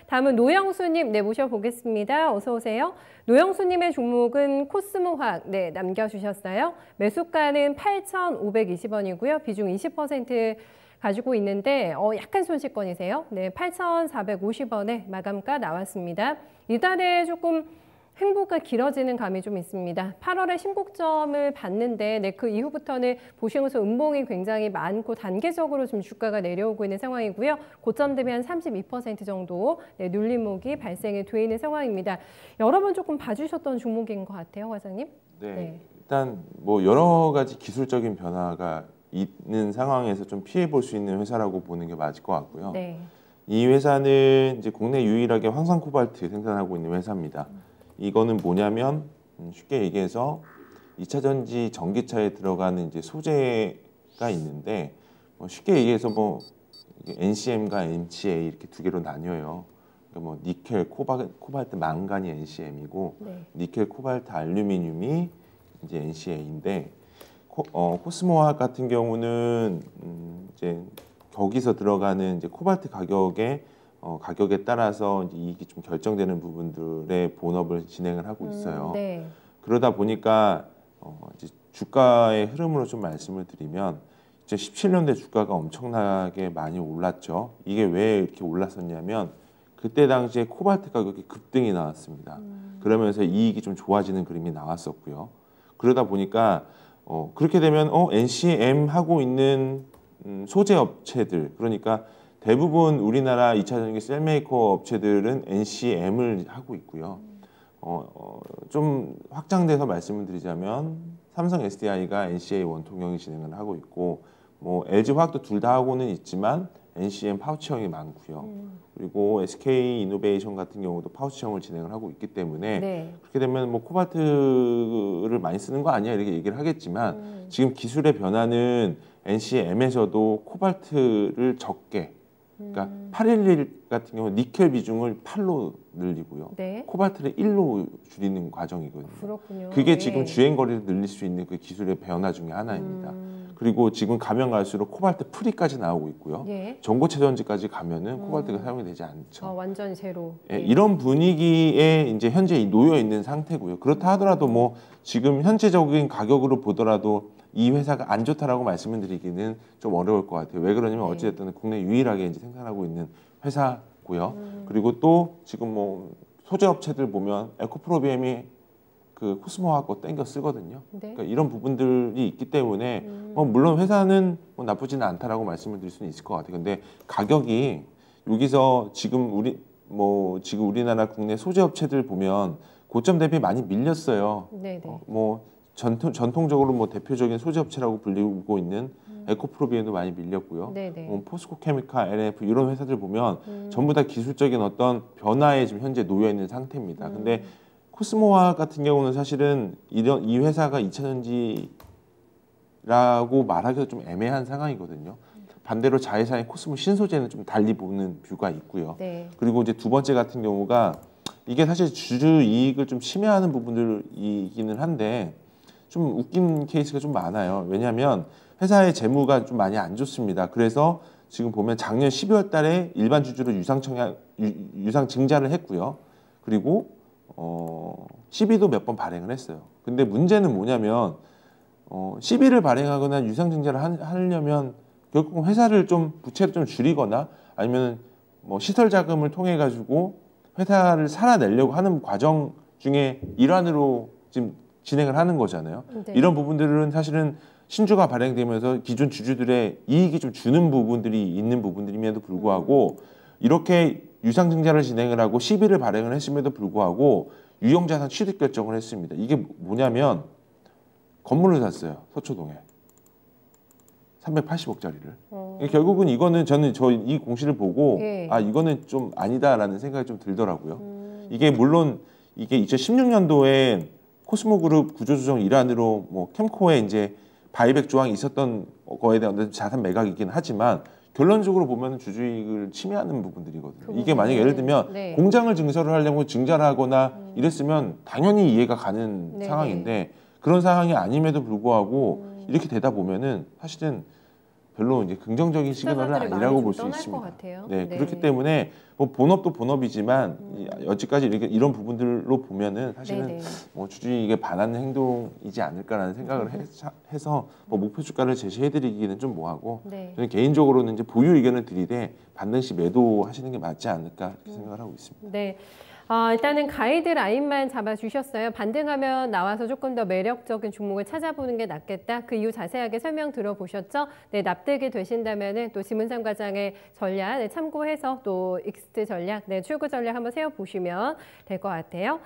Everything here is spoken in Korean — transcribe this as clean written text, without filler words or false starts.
다음은 노영수님 모셔보겠습니다. 어서 오세요. 노영수님의 종목은 코스모화학 남겨주셨어요. 매수가는 8,520원이고요. 비중 20% 가지고 있는데 약간 손실권이세요. 8,450원에 마감가 나왔습니다. 이달에 조금 횡보가 길어지는 감이 좀 있습니다. 8월에 신고점을 봤는데 그 이후부터는 보시면서 음봉이 굉장히 많고 단계적으로 좀 주가가 내려오고 있는 상황이고요. 고점 대비 한 32% 정도 눌림목이 발생이 돼 있는 상황입니다. 여러 번 조금 봐주셨던 종목인 것 같아요, 과장님. 네. 일단 뭐 여러 가지 기술적인 변화가 있는 상황에서 좀 피해 볼 수 있는 회사라고 보는 게 맞을 것 같고요. 이 회사는 이제 국내 유일하게 황산 코발트 생산하고 있는 회사입니다. 이거는 뭐냐면 쉽게 얘기해서 2차 전지 전기차에 들어가는 이제 소재가 있는데 쉽게 얘기해서 뭐 NCM과 NCA 이렇게 두 개로 나뉘어요. 그러니까 뭐 니켈, 코발트, 망간이 NCM이고 니켈, 코발트, 알루미늄이 이제 NCA인데 코스모화학 같은 경우는 이제 거기서 들어가는 이제 코발트 가격에 따라서 이제 이익이 좀 결정되는 부분들의 본업을 진행을 하고 있어요. 그러다 보니까 이제 주가의 흐름으로 좀 말씀을 드리면 2017년도에 주가가 엄청나게 많이 올랐죠. 이게 왜 이렇게 올랐었냐면 그때 당시에 코발트 가격이 급등이 나왔습니다. 그러면서 이익이 좀 좋아지는 그림이 나왔었고요. 그러다 보니까 그렇게 되면 NCM 하고 있는 소재 업체들, 그러니까 대부분 우리나라 2차 전지 셀메이커 업체들은 NCM을 하고 있고요. 좀 확장돼서 말씀을 드리자면 삼성 SDI가 NCA 원통형이 진행을 하고 있고 뭐 LG화학도 둘 다 하고는 있지만 NCM 파우치형이 많고요. 그리고 SK 이노베이션 같은 경우도 파우치형을 진행을 하고 있기 때문에 그렇게 되면 뭐 코발트를 많이 쓰는 거 아니야 이렇게 얘기를 하겠지만 지금 기술의 변화는 NCM에서도 코발트를 적게 그러니까 811 같은 경우 니켈 비중을 8로 늘리고요. 코발트를 1로 줄이는 과정이거든요. 그렇군요. 그게 지금 주행거리를 늘릴 수 있는 그 기술의 변화 중에 하나입니다. 그리고 지금 가면 갈수록 코발트 프리까지 나오고 있고요. 전고체 전지까지 가면은 코발트가 사용이 되지 않죠. 완전 제로. 이런 분위기에 이제 현재 놓여 있는 상태고요. 그렇다 하더라도 뭐 지금 현재적인 가격으로 보더라도 이 회사가 안 좋다라고 말씀을 드리기는 좀 어려울 것 같아요. 왜 그러냐면 어찌됐든 국내 유일하게 이제 생산하고 있는 회사고요. 그리고 또 지금 뭐 소재 업체들 보면 에코프로비엠이 그 코스모화학 거 땡겨 쓰거든요. 그러니까 이런 부분들이 있기 때문에 물론 회사는 뭐 나쁘지는 않다라고 말씀을 드릴 수는 있을 것 같아요. 근데 가격이 여기서 지금 지금 우리나라 국내 소재 업체들 보면 고점 대비 많이 밀렸어요. 뭐 전통적으로 뭐 대표적인 소재 업체라고 불리고 있는 에코프로비엠도 많이 밀렸고요. 포스코 케미칼, LF 이런 회사들 보면 전부 다 기술적인 어떤 변화에 지금 현재 놓여 있는 상태입니다. 근데 코스모화학 같은 경우는 사실은 이 회사가 2차전지라고 말하기가 좀 애매한 상황이거든요. 반대로 자회사인 코스모 신소재는 좀 달리 보는 뷰가 있고요. 그리고 이제 두 번째 같은 경우가 이게 사실 주주 이익을 좀 침해하는 부분들이기는 한데 좀 웃긴 케이스가 좀 많아요. 왜냐하면 회사의 재무가 좀 많이 안 좋습니다. 그래서 지금 보면 작년 12월 달에 일반 주주로 유상 증자를 했고요. 그리고 시비도 몇 번 발행을 했어요. 근데 문제는 뭐냐면 시비를 발행하거나 유상 증자를 하려면 결국 회사를 좀 부채를 좀 줄이거나 아니면 뭐 시설 자금을 통해 가지고 회사를 살아내려고 하는 과정 중에 일환으로 지금 진행을 하는 거잖아요. 이런 부분들은 사실은 신주가 발행되면서 기존 주주들의 이익이 좀 주는 부분들이 있는 부분들임에도 불구하고 이렇게 유상증자를 진행을 하고 시비를 발행을 했음에도 불구하고 유형자산 취득 결정을 했습니다. 이게 뭐냐면 건물을 샀어요. 서초동에. 380억짜리를. 결국은 이거는 저는 이 공시를 보고 이거는 좀 아니다라는 생각이 좀 들더라고요. 이게 물론 이게 2016년도에 코스모그룹 구조조정 일환으로 뭐 캠코에 이제 바이백 조항이 있었던 거에 대한 자산 매각이긴 하지만 결론적으로 보면 주주이익을 침해하는 부분들이거든요. 이게 만약에 예를 들면 공장을 증설을 하려면 증자를 하거나 이랬으면 당연히 이해가 가는 상황인데 그런 상황이 아님에도 불구하고 이렇게 되다 보면은 사실은 별로 이제 긍정적인 시그널은 아니라고 볼 수 있습니다. 네, 그렇기 때문에 뭐 본업도 본업이지만 여지까지 이런 부분들로 보면은 사실은 뭐 주주에게 반하는 행동이지 않을까라는 생각을 해서 뭐 목표 주가를 제시해드리기는 좀 뭐하고 저는 개인적으로는 이제 보유 의견을 드리되 반등시 매도하시는 게 맞지 않을까 이렇게 생각을 하고 있습니다. 네. 일단은 가이드라인만 잡아주셨어요. 반등하면 나와서 조금 더 매력적인 종목을 찾아보는 게 낫겠다. 그 이유 자세하게 설명 들어보셨죠? 네, 납득이 되신다면 또 지문상 과장의 전략 참고해서 또 익스트 전략, 출구 전략 한번 세워보시면 될 것 같아요.